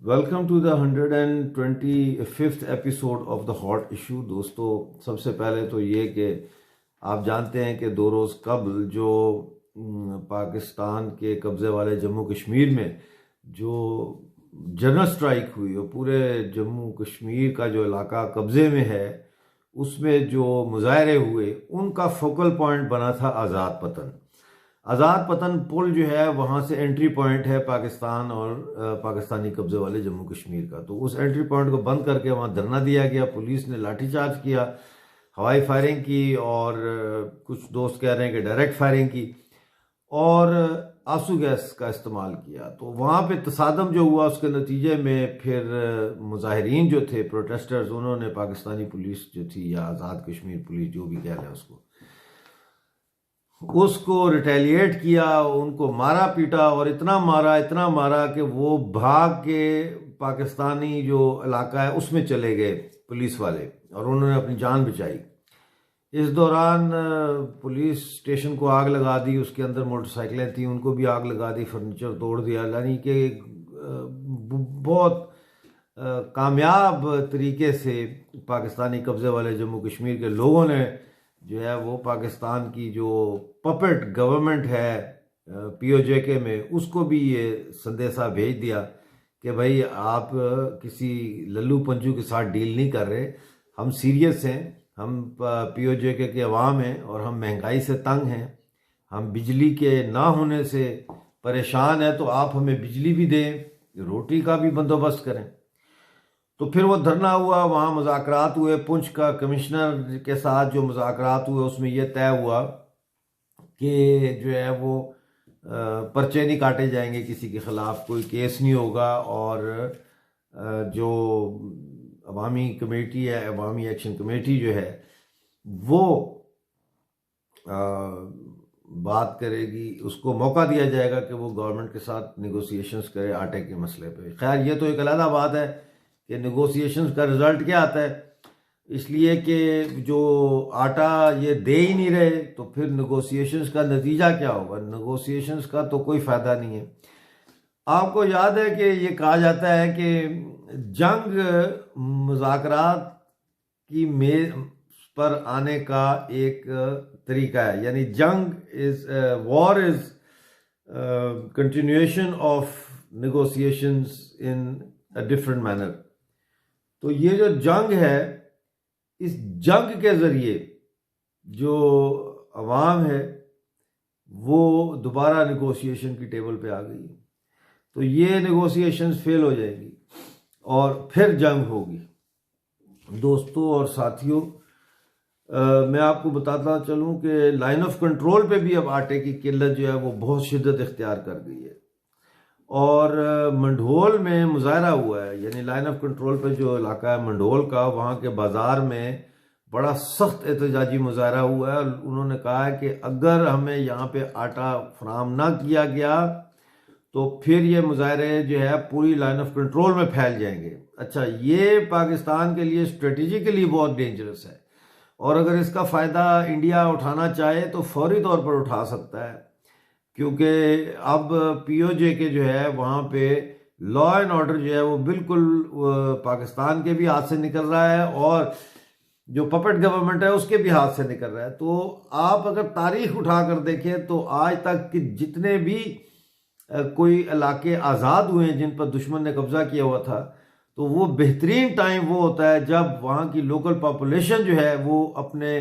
Welcome to the 125th episode of the hot issue. दोस्तों, सबसे पहले तो ये कि आप जानते हैं कि 2 रोज़ कबल जो पाकिस्तान के कब्ज़े वाले जम्मू कश्मीर में जो जनरल स्ट्राइक हुई और पूरे जम्मू कश्मीर का जो इलाका कब्ज़े में है उसमें जो मुजाहरे हुए उनका फोकल पॉइंट बना था आज़ाद पतन। आज़ाद पतन पुल जो है वहाँ से एंट्री पॉइंट है पाकिस्तान और पाकिस्तानी कब्जे वाले जम्मू कश्मीर का। तो उस एंट्री पॉइंट को बंद करके वहाँ धरना दिया गया। पुलिस ने लाठीचार्ज किया, हवाई फायरिंग की और कुछ दोस्त कह रहे हैं कि डायरेक्ट फायरिंग की और आंसू गैस का इस्तेमाल किया। तो वहाँ पे तसादम जो हुआ उसके नतीजे में फिर मुजाहिरीन जो थे, प्रोटेस्टर्स, उन्होंने पाकिस्तानी पुलिस जो थी या आज़ाद कश्मीर पुलिस जो भी कह लें उसको रिटेलिएट किया, उनको मारा पीटा और इतना मारा कि वो भाग के पाकिस्तानी जो इलाका है उसमें चले गए पुलिस वाले और उन्होंने अपनी जान बचाई। इस दौरान पुलिस स्टेशन को आग लगा दी, उसके अंदर मोटरसाइकिलें थी उनको भी आग लगा दी, फर्नीचर तोड़ दिया। यानी कि बहुत कामयाब तरीके से पाकिस्तानी कब्जे वाले जम्मू कश्मीर के लोगों ने जो है वो पाकिस्तान की जो पपेट गवर्नमेंट है POJK में उसको भी ये संदेशा भेज दिया कि भाई आप किसी लल्लू पंजू के साथ डील नहीं कर रहे, हम सीरियस हैं, हम POJK के अवाम हैं और हम महंगाई से तंग हैं, हम बिजली के ना होने से परेशान हैं, तो आप हमें बिजली भी दें, रोटी का भी बंदोबस्त करें। तो फिर वो धरना हुआ, वहाँ मुज़ाकरात हुए, पुंछ का कमिश्नर के साथ जो मुज़ाकरात हुए उसमें यह तय हुआ कि जो है वो पर्चे नहीं काटे जाएंगे, किसी के ख़िलाफ़ कोई केस नहीं होगा और जो अवामी कमेटी है, अवामी एक्शन कमेटी जो है वो बात करेगी, उसको मौका दिया जाएगा कि वो गवर्नमेंट के साथ निगोसिएशंस करे आटे के मसले पे। खैर ये तो एक अलग बात है कि नेगोशिएशंस का रिजल्ट क्या आता है, इसलिए कि जो आटा ये दे ही नहीं रहे तो फिर नेगोशिएशंस का नतीजा क्या होगा? नेगोशिएशंस का तो कोई फ़ायदा नहीं है। आपको याद है कि ये कहा जाता है कि जंग मुज़ाकरात की मेज पर आने का एक तरीका है, यानी जंग is war is continuation of negotiations in a different manner. तो ये जो जंग है, इस जंग के ज़रिए जो अवाम है वो दोबारा नेगोशिएशन की टेबल पे आ गई, तो ये नेगोशिएशंस फेल हो जाएगी और फिर जंग होगी। दोस्तों और साथियों, मैं आपको बताता चलूं कि लाइन ऑफ कंट्रोल पे भी अब आटे की किल्लत जो है वो बहुत शिद्दत इख्तियार कर गई है और मंढोल में मुजाहरा हुआ है, यानी लाइन ऑफ कंट्रोल पे जो इलाका है मंढोल का, वहाँ के बाज़ार में बड़ा सख्त एहतजाजी मुजाहरा हुआ है। उन्होंने कहा है कि अगर हमें यहाँ पे आटा फराहम ना किया गया तो फिर ये मुजाहरे जो है पूरी लाइन ऑफ कंट्रोल में फैल जाएंगे। अच्छा, ये पाकिस्तान के लिए स्ट्रेटेजिकली बहुत डेंजरस है और अगर इसका फ़ायदा इंडिया उठाना चाहे तो फौरी तौर पर उठा सकता है, क्योंकि अब POJK जो है वहाँ पे लॉ एंड ऑर्डर जो है वो बिल्कुल पाकिस्तान के भी हाथ से निकल रहा है और जो पपेट गवर्नमेंट है उसके भी हाथ से निकल रहा है। तो आप अगर तारीख उठा कर देखें तो आज तक कि जितने भी कोई इलाके आज़ाद हुए हैं जिन पर दुश्मन ने कब्जा किया हुआ था, तो वो बेहतरीन टाइम वो होता है जब वहाँ की लोकल पॉपुलेशन जो है वो अपने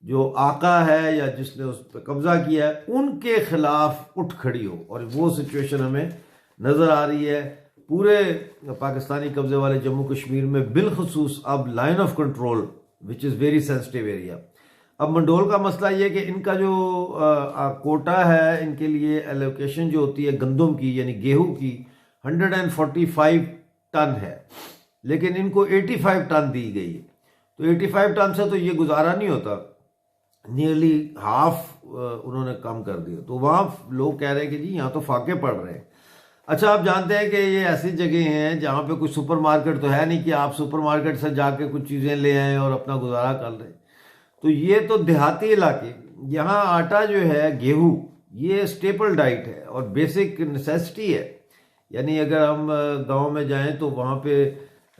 जो आका है या जिसने उस पर कब्जा किया है उनके खिलाफ उठ खड़ी हो, और वो सिचुएशन हमें नज़र आ रही है पूरे पाकिस्तानी कब्जे वाले जम्मू कश्मीर में, बिलखसूस अब line of control which is very sensitive area. अब मंडोल का मसला ये कि इनका जो कोटा है, इनके लिए एलोकेशन जो होती है गंदम की यानी गेहूं की 145 टन है, लेकिन इनको 85 टन दी गई है। तो 85 टन से तो ये गुजारा नहीं होता, नियरली हाफ उन्होंने कम कर दिया। तो वहाँ लोग कह रहे हैं कि जी यहाँ तो फाके पड़ रहे हैं। अच्छा, आप जानते हैं कि ये ऐसी जगह हैं जहाँ पे कोई सुपरमार्केट तो है नहीं कि आप सुपरमार्केट से जाके कुछ चीज़ें ले आएँ और अपना गुजारा कर लें। तो ये तो देहाती इलाके, यहाँ आटा जो है गेहूँ ये स्टेपल डाइट है और बेसिक नेसेसिटी है। यानी अगर हम गांव में जाएं तो वहाँ पे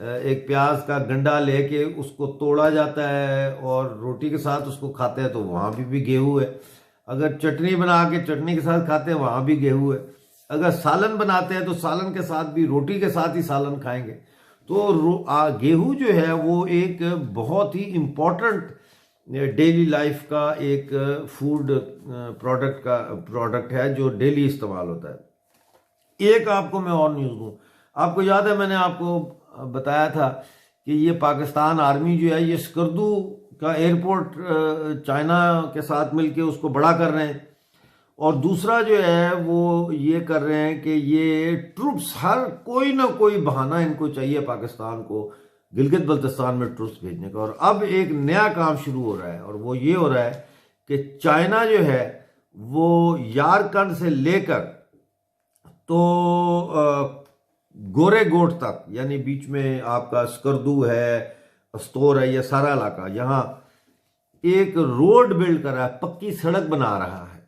एक प्याज का गंडा लेके उसको तोड़ा जाता है और रोटी के साथ उसको खाते हैं, तो वहाँ भी गेहूँ है। अगर चटनी बना के चटनी के साथ खाते हैं, वहाँ भी गेहूँ है। अगर सालन बनाते हैं तो सालन के साथ भी, रोटी के साथ ही सालन खाएंगे। तो गेहूँ जो है वो एक बहुत ही इम्पोर्टेंट डेली लाइफ का एक फूड प्रोडक्ट है जो डेली इस्तेमाल होता है। एक आपको मैं और न्यूज़ दूँ, आपको याद है मैंने आपको बताया था कि ये पाकिस्तान आर्मी जो है ये स्कर्दू का एयरपोर्ट चाइना के साथ मिलके उसको बड़ा कर रहे हैं। और दूसरा जो है वो ये कर रहे हैं कि ये ट्रूप्स, हर कोई ना कोई बहाना इनको चाहिए पाकिस्तान को गिलगित बल्तिस्तान में ट्रूप्स भेजने का। और अब एक नया काम शुरू हो रहा है और वो ये हो रहा है कि चाइना जो है वो यारकंड से लेकर तो गोरेगोट तक, यानी बीच में आपका स्कर्दू है, अस्तोर है, ये सारा इलाका, यहाँ एक रोड बिल्ड कर रहा है, पक्की सड़क बना रहा है,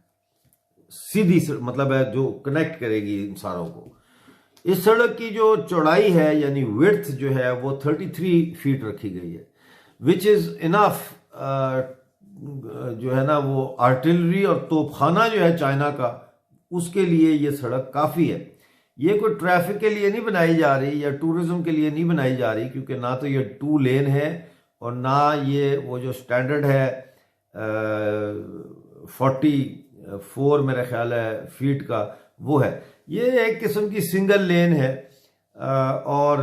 सीधी मतलब है जो कनेक्ट करेगी इन सारों को। इस सड़क की जो चौड़ाई है यानी विड्थ जो है वो 33 फीट रखी गई है, विच इज इनफ जो है ना वो आर्टिलरी और तोपखाना जो है चाइना का, उसके लिए ये सड़क काफ़ी है। ये कोई ट्रैफिक के लिए नहीं बनाई जा रही या टूरिज्म के लिए नहीं बनाई जा रही, क्योंकि ना तो ये 2 लेन है और ना ये वो जो स्टैंडर्ड है 44 मेरा ख्याल है फीट का वो है। ये एक किस्म की सिंगल लेन है और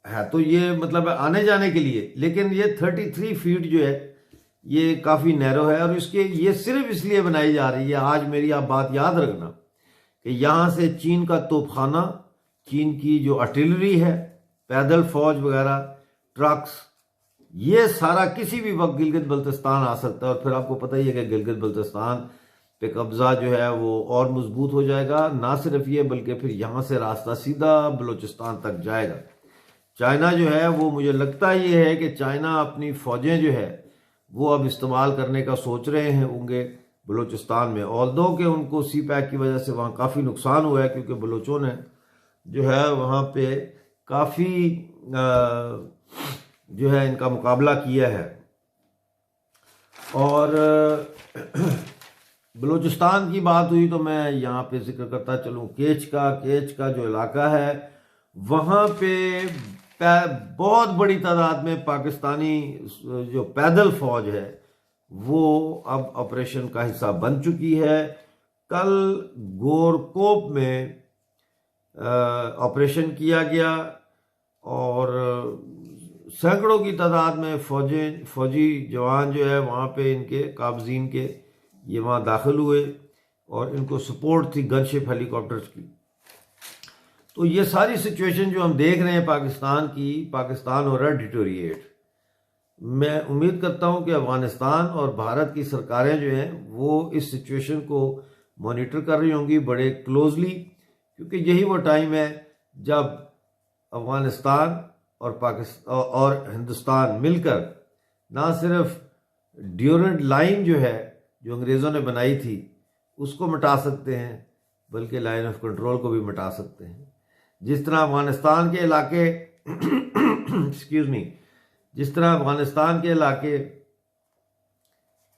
है तो ये मतलब आने जाने के लिए, लेकिन ये 33 फीट जो है ये काफ़ी नैरो है। और इसके ये सिर्फ इसलिए बनाई जा रही है, आज मेरी आप बात याद रखना कि यहाँ से चीन का तोपखाना, चीन की जो आर्टिलरी है, पैदल फौज वगैरह, ट्रक्स, ये सारा किसी भी वक्त गिलगित बल्तिस्तान आ सकता है। और फिर आपको पता ही है कि गिलगित बल्तिस्तान पे कब्जा जो है वो और मजबूत हो जाएगा। ना सिर्फ ये बल्कि फिर यहाँ से रास्ता सीधा बलूचिस्तान तक जाएगा। चाइना जो है वो, मुझे लगता ये है कि चाइना अपनी फौजें जो है वो अब इस्तेमाल करने का सोच रहे हैं होंगे बलूचिस्तान में, ऑल्दो कि उनको सी पैक की वजह से वहाँ काफ़ी नुकसान हुआ है, क्योंकि बलूचों ने जो है वहाँ पे काफ़ी जो है इनका मुकाबला किया है। और बलूचिस्तान की बात हुई तो मैं यहाँ पे जिक्र करता चलूँ केच का जो इलाका है, वहाँ पे बहुत बड़ी तादाद में पाकिस्तानी जो पैदल फौज है वो अब ऑपरेशन का हिस्सा बन चुकी है। कल गोरकोप में ऑपरेशन किया गया और सैकड़ों की तादाद में फौजी जवान जो है वहाँ पे इनके काबजीन के ये वहाँ दाखिल हुए और इनको सपोर्ट थी गनशिप हेलीकॉप्टर्स की। तो ये सारी सिचुएशन जो हम देख रहे हैं पाकिस्तान की, पाकिस्तान हो रहा है डिटोरिएट। मैं उम्मीद करता हूँ कि अफगानिस्तान और भारत की सरकारें जो हैं वो इस सिचुएशन को मॉनिटर कर रही होंगी बड़े क्लोजली, क्योंकि यही वो टाइम है जब अफगानिस्तान और पाकिस्तान और हिंदुस्तान मिलकर ना सिर्फ ड्यूरेंट लाइन जो है जो अंग्रेज़ों ने बनाई थी उसको मिटा सकते हैं, बल्कि लाइन ऑफ कंट्रोल को भी मिटा सकते हैं। जिस तरह अफगानिस्तान के इलाके एक्सक्यूज़ मी, जिस तरह अफगानिस्तान के इलाके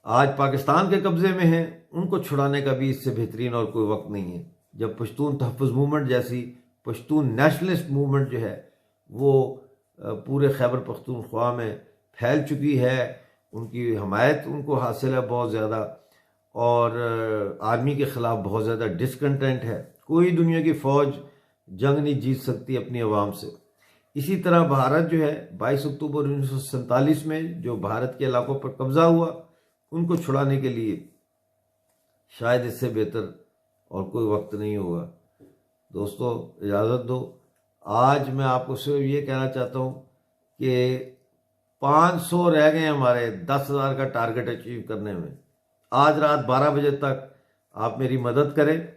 आज पाकिस्तान के कब्ज़े में हैं, उनको छुड़ाने का भी इससे बेहतरीन और कोई वक्त नहीं है। जब पश्तून तहफ़्फ़ुज़ मूवमेंट जैसी पश्तून नेशनलिस्ट मूवमेंट जो है वो पूरे खैबर पख्तूनख्वा में फैल चुकी है, उनकी हमायत उनको हासिल है बहुत ज़्यादा, और आर्मी के ख़िलाफ़ बहुत ज़्यादा डिसकंटेंट है। कोई दुनिया की फ़ौज जंग नहीं जीत सकती अपनी आवाम से। इसी तरह भारत जो है 22 अक्टूबर 1947 में जो भारत के इलाकों पर कब्ज़ा हुआ, उनको छुड़ाने के लिए शायद इससे बेहतर और कोई वक्त नहीं होगा। दोस्तों इजाज़त दो, आज मैं आपको सिर्फ ये कहना चाहता हूँ कि 500 रह गए हमारे 10,000 का टारगेट अचीव करने में। आज रात 12 बजे तक आप मेरी मदद करें,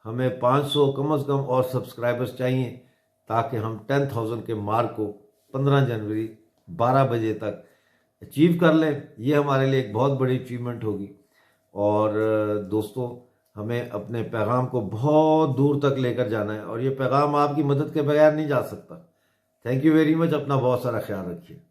हमें 500 कम से कम और सब्सक्राइबर्स चाहिए ताकि हम 10,000 के मार्क को 15 जनवरी 12 बजे तक अचीव कर लें। ये हमारे लिए एक बहुत बड़ी अचीवमेंट होगी। और दोस्तों हमें अपने पैगाम को बहुत दूर तक लेकर जाना है और ये पैगाम आपकी मदद के बगैर नहीं जा सकता। Thank you very much. अपना बहुत सारा ख्याल रखिए।